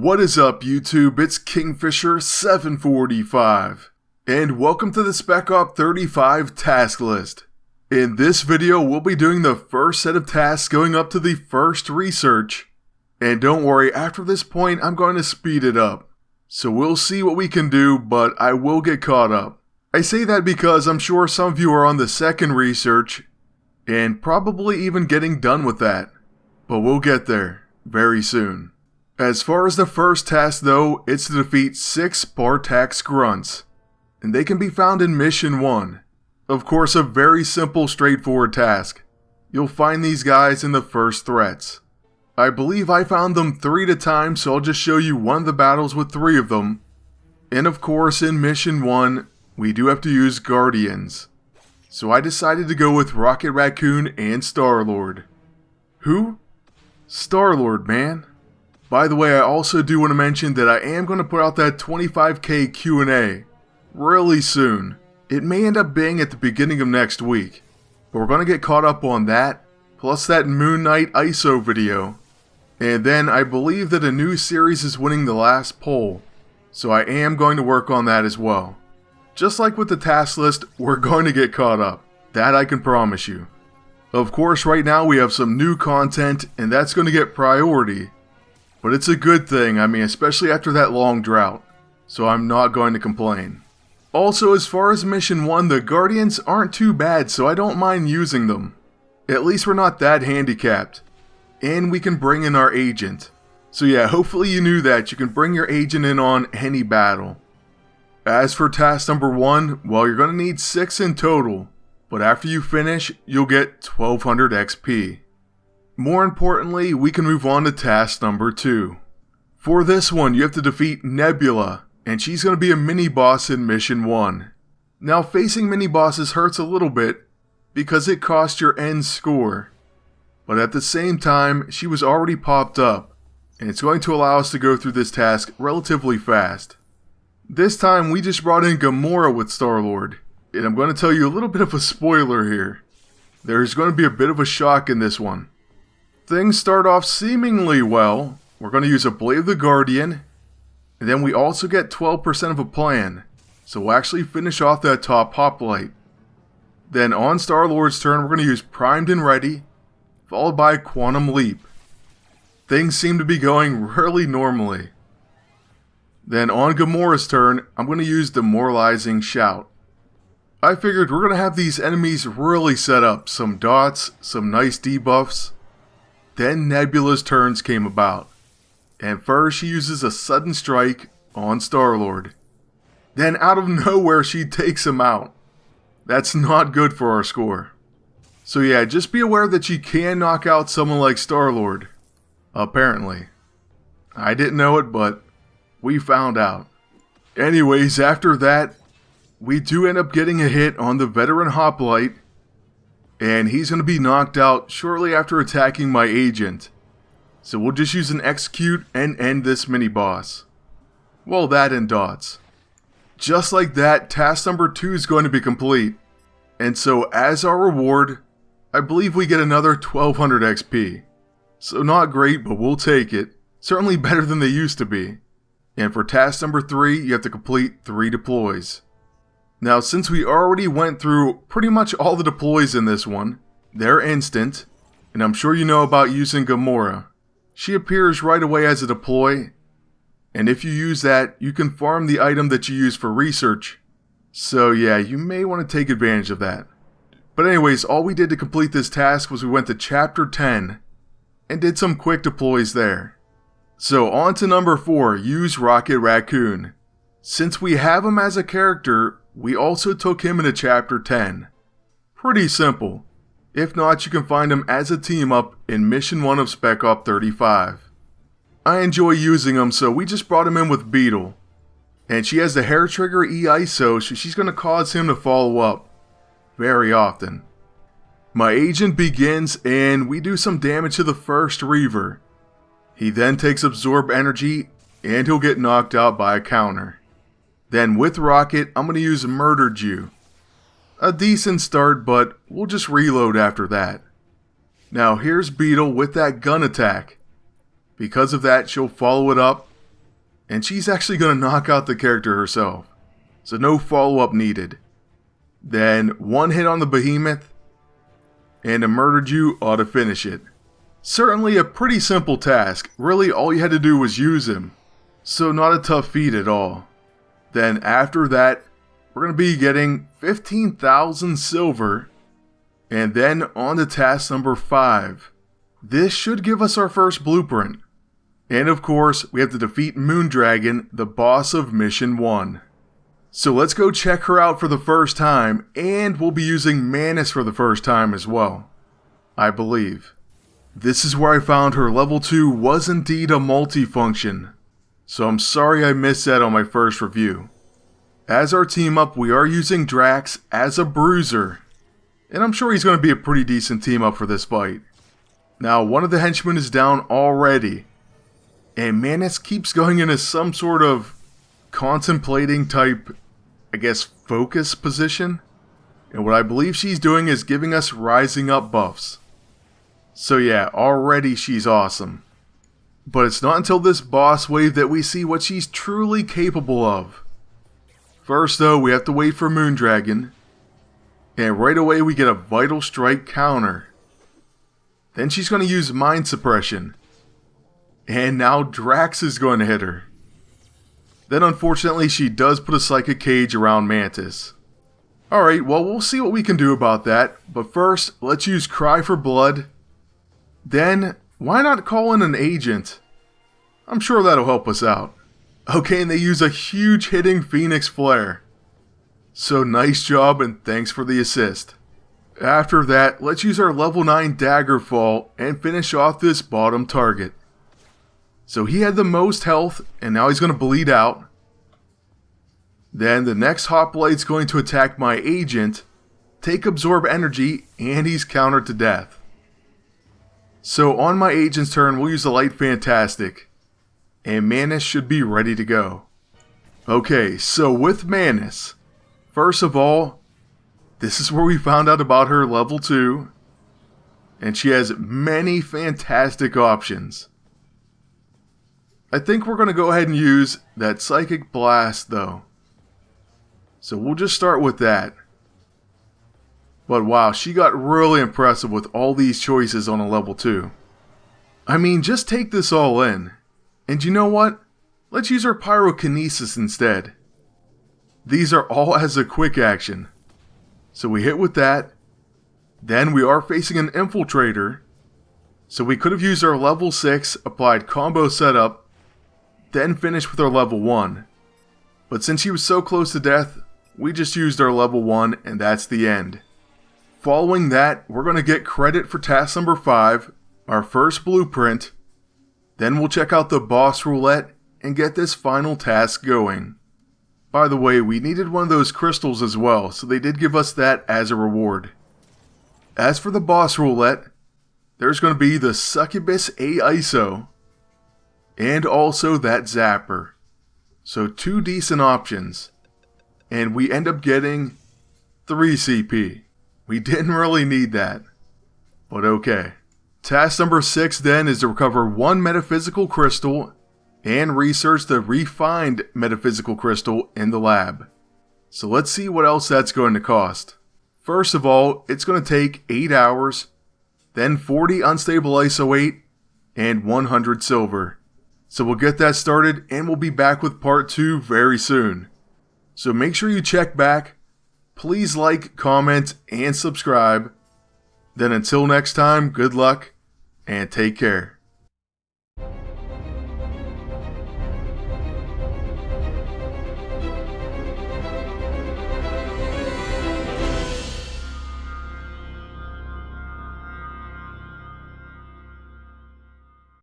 What is up, YouTube? It's Kingfisher745, and welcome to the Spec 35 task list. In this video, we'll be doing the first set of tasks going up to the first research. And don't worry, after this point, I'm going to speed it up. So we'll see what we can do, but I will get caught up. I say that because I'm sure some of you are on the second research, and probably even getting done with that. But we'll get there very soon. As far as the first task though, it's to defeat 6 Spartax Grunts, and they can be found in Mission 1. Of course, a very simple, straightforward task. You'll find these guys in the first threats. I believe I found them 3 at a time, so I'll just show you one of the battles with 3 of them. And of course, in Mission 1, we do have to use Guardians. So I decided to go with Rocket Raccoon and Star-Lord. Who? Star-Lord, man. By the way, I also do want to mention that I am going to put out that 25k Q&A really soon. It may end up being at the beginning of next week, but we're going to get caught up on that, plus that Moon Knight ISO video. And then I believe that a new series is winning the last poll, so I am going to work on that as well. Just like with the task list, we're going to get caught up. That I can promise you. Of course, right now we have some new content, and that's going to get priority. But it's a good thing, especially after that long drought, so I'm not going to complain. Also, as far as Mission 1, the Guardians aren't too bad, so I don't mind using them. At least we're not that handicapped. And we can bring in our agent. So yeah, hopefully you knew that. You can bring your agent in on any battle. As for task number 1, well, you're going to need 6 in total. But after you finish, you'll get 1200 XP. More importantly, we can move on to task number 2. For this one, you have to defeat Nebula, and she's going to be a mini-boss in Mission 1. Now, facing mini-bosses hurts a little bit, because it costs your end score. But at the same time, she was already popped up, and it's going to allow us to go through this task relatively fast. This time, we just brought in Gamora with Star-Lord, and I'm going to tell you a little bit of a spoiler here. There's going to be a bit of a shock in this one. Things start off seemingly well. We're going to use a Blade of the Guardian, and then we also get 12% of a plan, so we'll actually finish off that top hoplite. Then on Star-Lord's turn, we're going to use Primed and Ready, followed by Quantum Leap. Things seem to be going really normally. Then on Gamora's turn, I'm going to use Demoralizing Shout. I figured we're going to have these enemies really set up, some dots, some nice debuffs. Then Nebula's turns came about, and first she uses a sudden strike on Star-Lord. Then out of nowhere she takes him out. That's not good for our score. So yeah, just be aware that you can knock out someone like Star-Lord. Apparently. I didn't know it, but we found out. Anyways, after that, we do end up getting a hit on the veteran hoplite, and he's going to be knocked out shortly after attacking my agent. So we'll just use an execute and end this mini-boss. Well, that and dots. Just like that, task number 2 is going to be complete. And so as our reward, I believe we get another 1200 XP. So not great, but we'll take it. Certainly better than they used to be. And for task number 3, you have to complete 3 deploys. Now, since we already went through pretty much all the deploys in this one, they're instant, and I'm sure you know about using Gamora. She appears right away as a deploy, and if you use that, you can farm the item that you use for research. So yeah, you may want to take advantage of that. But anyways, all we did to complete this task was we went to Chapter 10, and did some quick deploys there. So on to number 4, use Rocket Raccoon. Since we have him as a character, we also took him into Chapter 10. Pretty simple. If not, you can find him as a team-up in Mission 1 of Spec 35. I enjoy using him, so we just brought him in with Beetle. And she has the Hair Trigger E-ISO, so she's going to cause him to follow up very often. My agent begins, and we do some damage to the first Reaver. He then takes Absorb Energy, and he'll get knocked out by a counter. Then with Rocket, I'm going to use Murder Jew. A decent start, but we'll just reload after that. Now here's Beetle with that gun attack. Because of that, she'll follow it up, and she's actually going to knock out the character herself, so no follow-up needed. Then one hit on the behemoth, and a murder Jew ought to finish it. Certainly a pretty simple task, really all you had to do was use him, so not a tough feat at all. Then after that, we're going to be getting 15,000 silver, and then on to task number 5. This should give us our first blueprint. And of course, we have to defeat Moondragon, the boss of Mission 1. So let's go check her out for the first time, and we'll be using Manus for the first time as well, I believe. This is where I found her level 2 was indeed a multifunction, so I'm sorry I missed that on my first review. As our team up, we are using Drax as a bruiser, and I'm sure he's going to be a pretty decent team up for this fight. Now, one of the henchmen is down already, and Manus keeps going into some sort of contemplating type, I guess, focus position. And what I believe she's doing is giving us rising up buffs. So yeah, already she's awesome. But it's not until this boss wave that we see what she's truly capable of. First though, we have to wait for Moondragon. And right away we get a Vital Strike counter. Then she's going to use Mind Suppression. And now Drax is going to hit her. Then unfortunately she does put a Psychic Cage around Mantis. Alright, well we'll see what we can do about that. But first, let's use Cry for Blood. Then, why not call in an agent? I'm sure that'll help us out. Okay, and they use a huge hitting Phoenix Flare. So nice job and thanks for the assist. After that, let's use our level 9 Daggerfall and finish off this bottom target. So he had the most health, and now he's going to bleed out. Then the next Hoplite's going to attack my agent, take Absorb Energy, and he's countered to death. So on my agent's turn, we'll use the Light Fantastic, and Manus should be ready to go. Okay, so with Manus, first of all, this is where we found out about her level 2, and she has many fantastic options. I think we're going to go ahead and use that Psychic Blast though. So we'll just start with that. But wow, she got really impressive with all these choices on a level 2. I mean, just take this all in. And you know what? Let's use our Pyrokinesis instead. These are all as a quick action. So we hit with that. Then we are facing an Infiltrator. So we could have used our level 6 applied combo setup, then finish with our level 1. But since she was so close to death, we just used our level 1 and that's the end. Following that, we're going to get credit for task number 5, our first blueprint. Then we'll check out the boss roulette and get this final task going. By the way, we needed one of those crystals as well, so they did give us that as a reward. As for the boss roulette, there's going to be the Succubus A-ISO, and also that Zapper. So 2 decent options. And we end up getting 3 CP. We didn't really need that. But okay. Task number 6 then is to recover 1 Metaphysical Crystal and research the refined Metaphysical Crystal in the lab. So let's see what else that's going to cost. First of all, it's going to take 8 hours, then 40 Unstable ISO 8, and 100 silver. So we'll get that started and we'll be back with part 2 very soon. So make sure you check back. Please like, comment, and subscribe. Then until next time, good luck and take care.